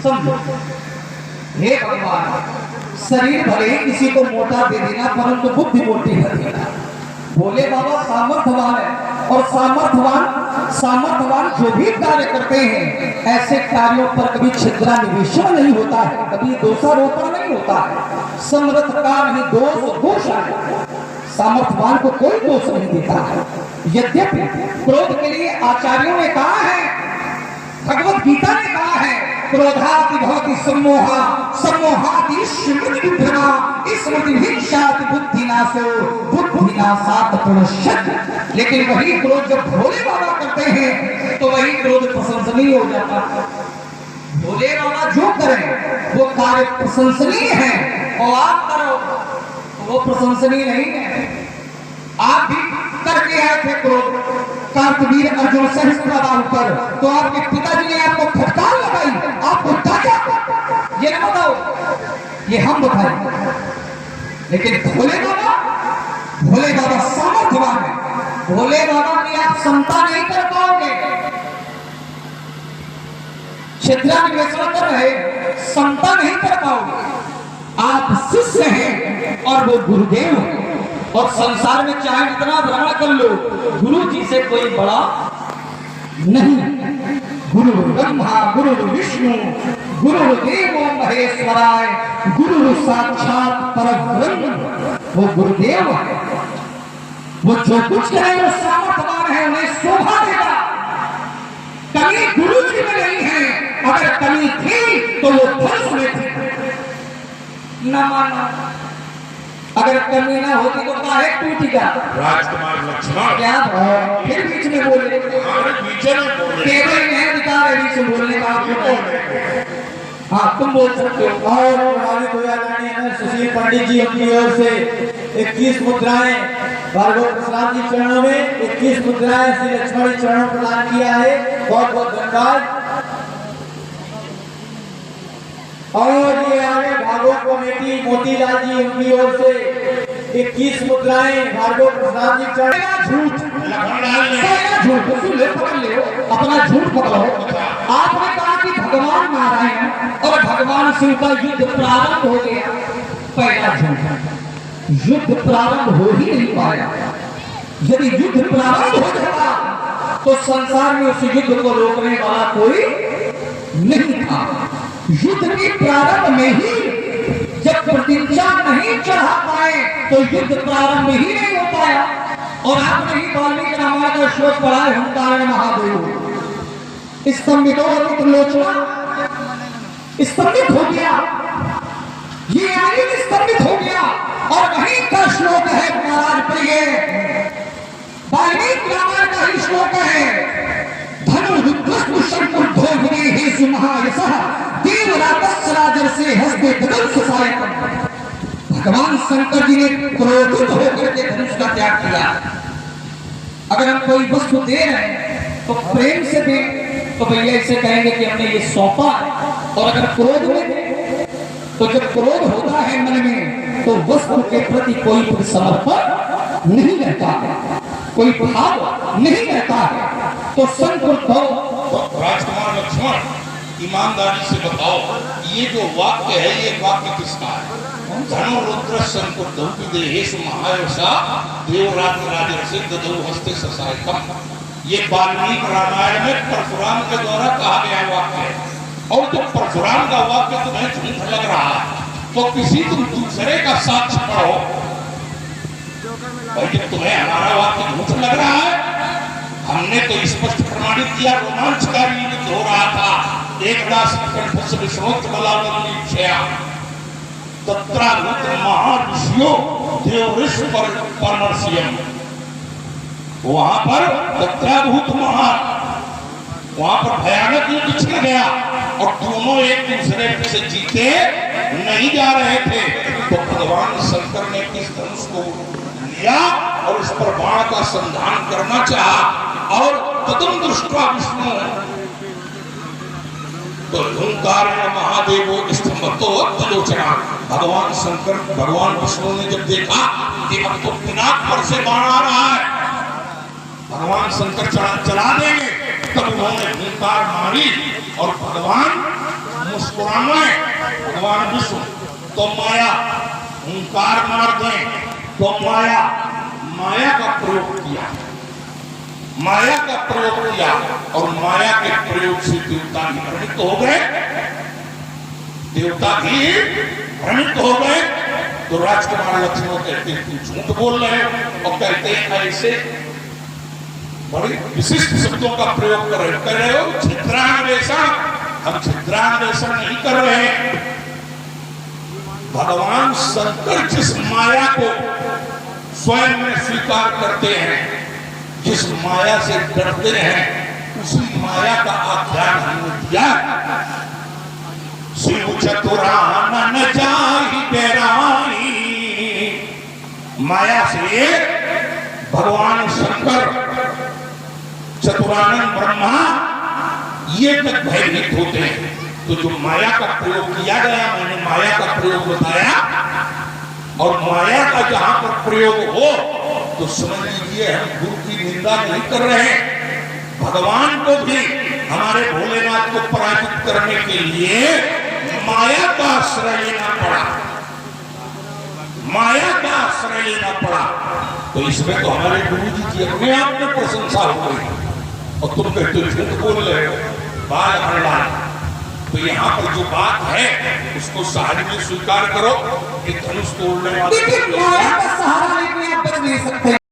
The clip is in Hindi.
समझो, हे भगवान, शरीर भले ही किसी को मोटा दे देना, परंतु बुद्धि मोटी कर देना। भोले बाबा सामर्थ्यवान है, और सामर्थ्यवान जो भी कार्य करते हैं, ऐसे कार्यों पर कभी छिद्रा निवेशन नहीं होता है, कभी दोषारोपण नहीं होता है। समर्थ का नहीं दोष है, सामर्थ्यवान को कोई दोष नहीं देता है। यद्यपि क्रोध के लिए आचार्यों ने कहा है, भगवत गीता ने कहा है, क्रोधाति भवति सम्मोहा सम्मोहाति स्मृति विभ्रमा स्मृति हिंसाति बुद्धिनाशो बुद्धिनाशात् प्रणश्यति। लेकिन वही क्रोध जब भोले बाबा करते हैं तो वही क्रोध प्रशंसनीय हो जाता है। भोले बाबा जो करें वो कार्य प्रशंसनीय है, और आप करो तो वो प्रशंसनीय नहीं है। आप भी करके आए थे क्रोध कार्तवीर अर्जुन सहस्त्रबाहु पर, तो आपके पिताजी ने आपको फटकार लगाई, आपको डांटा, ये ना बताओ, ये हम बताएं। लेकिन भोले बाबा सामर्थ्यवान है। भोले बाबा की आप समता नहीं कर पाओगे। छिद्रा निवेशन कर रहे, समता नहीं कर पाओगे। आप शिष्य हैं और वो गुरुदेव हैं, और संसार में चाहे जितना भ्रमण कर लो, गुरु जी से कोई बड़ा नहीं। गुरु ब्रह्मा गुरु विष्णु गुरुदेव महेश्वराय गुरु साक्षात परब्रह्म, वो गुरुदेव है। वो जो कुछ कहे वो सामर्थ्यवान है, उन्हें शोभा देगा। कमी गुरु जी में नहीं है, अगर कमी थी तो वो धनुष में थी। न माना, अगर कमी ना होती तो काहे टूटेगा। राजकुमार लक्ष्मण क्या फिर बीच में बोले, केवल मैं अधिकार है बीच में बोलने का आपको। हाँ, तुम बोल सकते हो। और प्रभावित हो जाने हैं सुशील पंडित जी अपनी ओर से 21 मुद्राएं भार्गव प्रसाद जी चरणों में 21 मुद्राएं श्री लक्ष्मण जी चरणों प्रदान किया है। बहुत बहुत धन्यवाद। और ये आगे भागवत कमेटी मोतीलाल जी उनकी ओर से 21 मुद्राएं भार्गव प्रसाद जी चरण। झूठ अपना झूठ पकड़ो। आपने कहा कि भगवान नारायण और भगवान शिव का युद्ध प्रारंभ हो गया, पहला झूठ। युद्ध प्रारंभ हो ही नहीं पाया। यदि युद्ध प्रारंभ हो जाता तो संसार में उस युद्ध को रोकने वाला कोई नहीं था। युद्ध के प्रारंभ में ही जब प्रतिज्ञा नहीं चढ़ा पाए तो युद्ध प्रारंभ ही नहीं हो पाया। और आपने ही वाल्मीकि रामायण का श्लोक पढ़ा है, हुंकारण महादेव स्तंभितो त्रिलोचना, स्तंभित हो गया, ये आयु स्तंभित हो गया। और वहीं का श्लोक है महाराज प्रिय, वाल्मीकि रामायण का ही श्लोक है, धनुर्धुष्टु शंकुद्धो विनेहेषु महायशः देवरातस्राजर से हस्ते धनुष सायकम्। भगवान शंकर जी ने क्रोधित होकर के धनुष का त्याग किया। अगर हम कोई वस्तु दे रहे हैं तो प्रेम से दें, तो भैया इसे कहेंगे कि हमने ये सौंपा। और अगर क्रोध में दें तो जब क्रोध होता है मन में तो वस्तु के प्रति कोई समर्पण नहीं रहता है, कोई भाव नहीं रहता है। तो संकुल राजकुमार लक्ष्मण, ईमानदारी से बताओ, ये जो वाक्य है ये वाक्य किसका है? धनुरुद्र संकुद्धौ विदेहेषु महायशा देवराज राजर्षि ददौ हस्ते ससायकम्। ये वाल्मीकि रामायण में परशुराम के द्वारा कहा गया वाक्य है। और जो परशुराम का वाक्य तुम्हें झूठ लग रहा है तो किसी तुम दूसरे का साक्ष्य पढ़ो। भाई जब तुम्हें हमारा वाक्य झूठ लग रहा है, हमने तो स्पष्ट प्रमाणित किया, रोमांचकारी युद्ध हो रहा था। एकदास कंठस्थ विष्णोक्त बलावलीक्षया तत्राभूत महाऋषियो देवऋषि परमर्षियम्। वहां पर तत्राभूत वहां पर भयानक युद्ध छिड़ गया और दोनों एक दूसरे से जीते नहीं जा रहे थे। तो भगवान शंकर ने किस धनुष को लिया और उस पर बाण का संधान करना चाहा। और तदम दृष्ट्वा विष्णु तो हुंकार महादेव स्तंभतो त्रिलोचना। भगवान शंकर भगवान विष्णु ने जब देखा कि अब तो पिनाक पर से बाण आ रहा है, भगवान शंकर चला देंगे, तब उन्होंने हुंकार मारी और भगवान मुस्कुराना है भगवान विष्णु तो माया, ओंकार मार दें तो माया, माया का प्रयोग किया, माया का प्रयोग किया और माया के प्रयोग से देवता भी भ्रमित हो गए, देवता भी भ्रमित हो गए। तो राजकुमार लक्ष्मण कहते हैं तुम झूठ बोल रहे हो और कहते हैं ऐसे बड़े विशिष्ट शब्दों का प्रयोग कर रहे हो, छिद्रान्वेषण। हम छिद्रान्वेषण नहीं कर रहे हैं। भगवान शंकर जिस माया को स्वयं में स्वीकार करते हैं, जिस माया से डरते हैं, उसी माया का आख्यान हमने दिया। शिव चतुरानन जाहि बेराई, माया से भगवान शंकर चतुरानन ब्रह्मा ये तक भयभीत होते हैं। तो जो माया का प्रयोग किया गया, मैंने माया का प्रयोग बताया, और माया का जहां पर प्रयोग हो तो समझ लीजिए हम गुरु की निंदा नहीं कर रहे हैं। भगवान को भी, हमारे भोलेनाथ को पराजित करने के लिए माया का आश्रय लेना पड़ा, माया का आश्रय लेना पड़ा। तो इसमें तो हमारे गुरु जी की अपने आप में प्रशंसा हो गई, और तुम कहते हो झूठ बोल रहे हो बाल हरलाल। तो यहाँ पर जो बात है उसको सहज में स्वीकार करो कि धनुष तोड़ने वाले माया का सहारा लेके आप बच नहीं सकते।